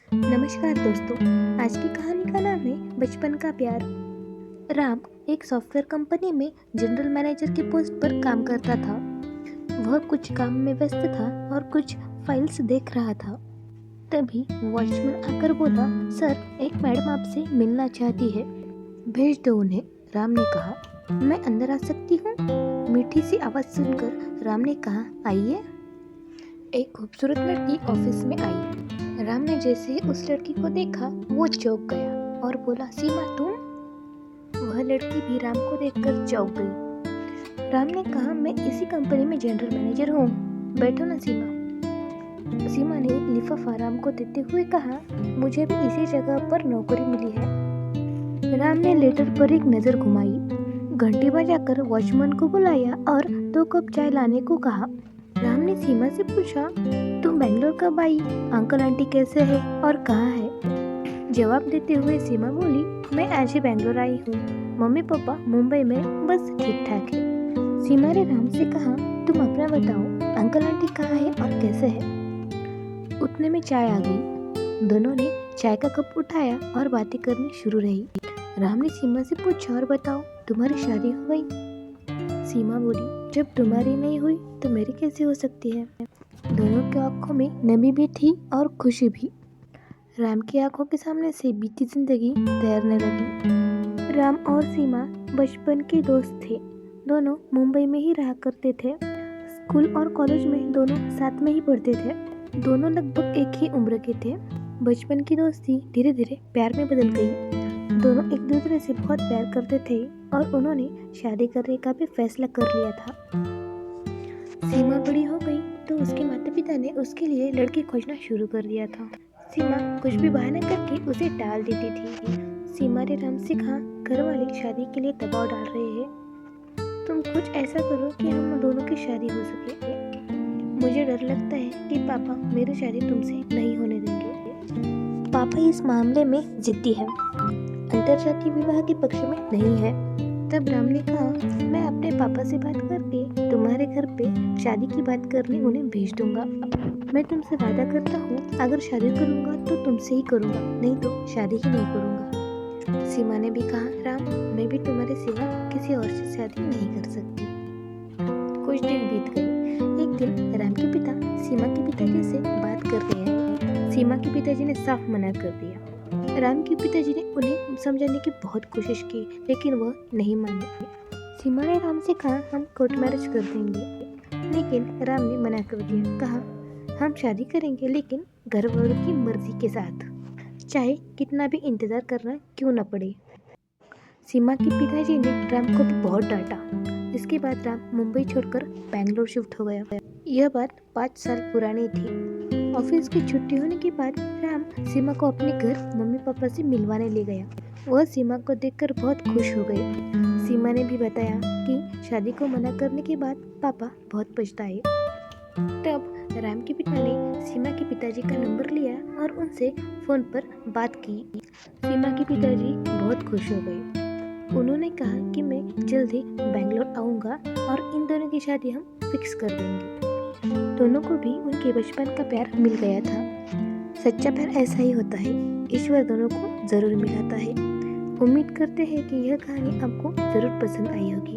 नमस्कार दोस्तों। आज की कहानी का नाम है बचपन का प्यार। राम एक सॉफ्टवेयर कंपनी में जनरल मैनेजर की पोस्ट पर काम करता था। वह कुछ काम में व्यस्त था और कुछ फाइल्स देख रहा था। तभी वॉचमैन आकर बोला, सर, एक मैडम आपसे मिलना चाहती है, भेज दो उन्हें। राम ने कहा, मैं अंदर आ सकती हूँ? मीठी सी आवाज़ सुनकर राम ने कहा, आइए। एक खूबसूरत लड़की ऑफिस में आई। राम ने जैसे ही उस लड़की को देखा वो चौंक गया और बोला, सीमा तुम? वह लड़की भी राम को देखकर चौंक गई। राम ने कहा, मैं इसी कंपनी में जनरल मैनेजर हूँ, बैठो ना सीमा। सीमा ने लिफाफा राम को देते हुए कहा, मुझे भी इसी जगह पर नौकरी मिली है। राम ने लेटर पर एक नज़र घुमाई, घंटी बजाकर वॉचमैन को बुलाया और 2 कप चाय लाने को कहा। राम ने सीमा से पूछा, तुम बेंगलोर कब आई? अंकल आंटी कैसे है और कहाँ है? जवाब देते हुए सीमा बोली, मैं आज ही बेंगलोर आई हूँ, मम्मी पापा मुंबई में, बस ठीक ठाक है। सीमा ने राम से कहा, तुम अपना बताओ, अंकल आंटी कहाँ है और कैसे है? उतने में चाय आ गई। दोनों ने चाय का कप उठाया और बातें करनी शुरू रही। राम ने सीमा से पूछा, और बताओ, तुम्हारी शादी हो गई? सीमा बोली, जब तुम्हारी नहीं हुई तो मेरी कैसे हो सकती है? दोनों की आंखों में नमी भी थी और खुशी भी। राम की आंखों के सामने से बीती जिंदगी तैरने लगी। राम और सीमा बचपन के दोस्त थे। दोनों मुंबई में ही रहा करते थे। स्कूल और कॉलेज में दोनों साथ में ही पढ़ते थे। दोनों लगभग एक ही उम्र के थे। बचपन की दोस्ती धीरे धीरे प्यार में बदल गई। दोनों एक दूसरे से बहुत प्यार करते थे और उन्होंने शादी करने का भी फैसला कर लिया था। सीमा बड़ी हो गई तो उसके माता पिता ने उसके लिए लड़की खोजना शुरू कर दिया था। सीमा कुछ भी बहाना करके उसे टाल देती थी। सीमा ने राम से कहा, घर वाले शादी के लिए दबाव डाल रहे हैं, तुम कुछ ऐसा करो कि हम दोनों की शादी हो सके। मुझे डर लगता है कि पापा मेरी शादी तुमसे नहीं होने देंगे। पापा इस मामले में जिद्दी है, अंतरजातीय विवाह के पक्ष में नहीं है। तब राम ने कहा, मैं अपने पापा से बात करके तुम्हारे घर पे शादी की बात करने उन्हें भेज दूंगा। मैं तुमसे वादा करता हूँ, अगर शादी करूंगा तो तुमसे ही करूंगा, नहीं तो शादी ही नहीं करूंगा। सीमा ने भी कहा, राम, मैं भी तुम्हारे सिवा किसी और से शादी नहीं कर सकती। कुछ दिन बीत गए। एक दिन राम के पिता सीमा के पिताजी से बात कर रहे हैं। सीमा के पिताजी ने साफ मना कर दिया। राम के पिताजी ने उन्हें समझाने की बहुत कोशिश की, लेकिन वह नहीं माने। सीमा ने राम से कहा, हम कोर्ट मैरिज कर देंगे, लेकिन राम ने मना कर दिया। कहा, हम शादी करेंगे लेकिन घर वालों की मर्जी के साथ, चाहे कितना भी इंतजार करना क्यों न पड़े। सीमा के पिताजी ने राम को भी बहुत डांटा। इसके बाद राम मुंबई छोड़कर बेंगलोर शिफ्ट हो गया। यह बात 5 साल पुरानी थी। ऑफिस की छुट्टी होने के बाद राम सीमा को अपने घर मम्मी पापा से मिलवाने ले गया। वह सीमा को देखकर बहुत खुश हो गए। सीमा ने भी बताया कि शादी को मना करने के बाद पापा बहुत पछताए। तब राम के पिता ने सीमा के पिताजी का नंबर लिया और उनसे फोन पर बात की। सीमा के पिताजी बहुत खुश हो गए। उन्होंने कहा कि मैं जल्द ही बेंगलोर आऊँगा और इन दोनों की शादी हम फिक्स कर देंगे। दोनों को भी उनके बचपन का प्यार मिल गया था। सच्चा प्यार ऐसा ही होता है, ईश्वर दोनों को जरूर मिलाता है। उम्मीद करते हैं कि यह कहानी आपको जरूर पसंद आई होगी।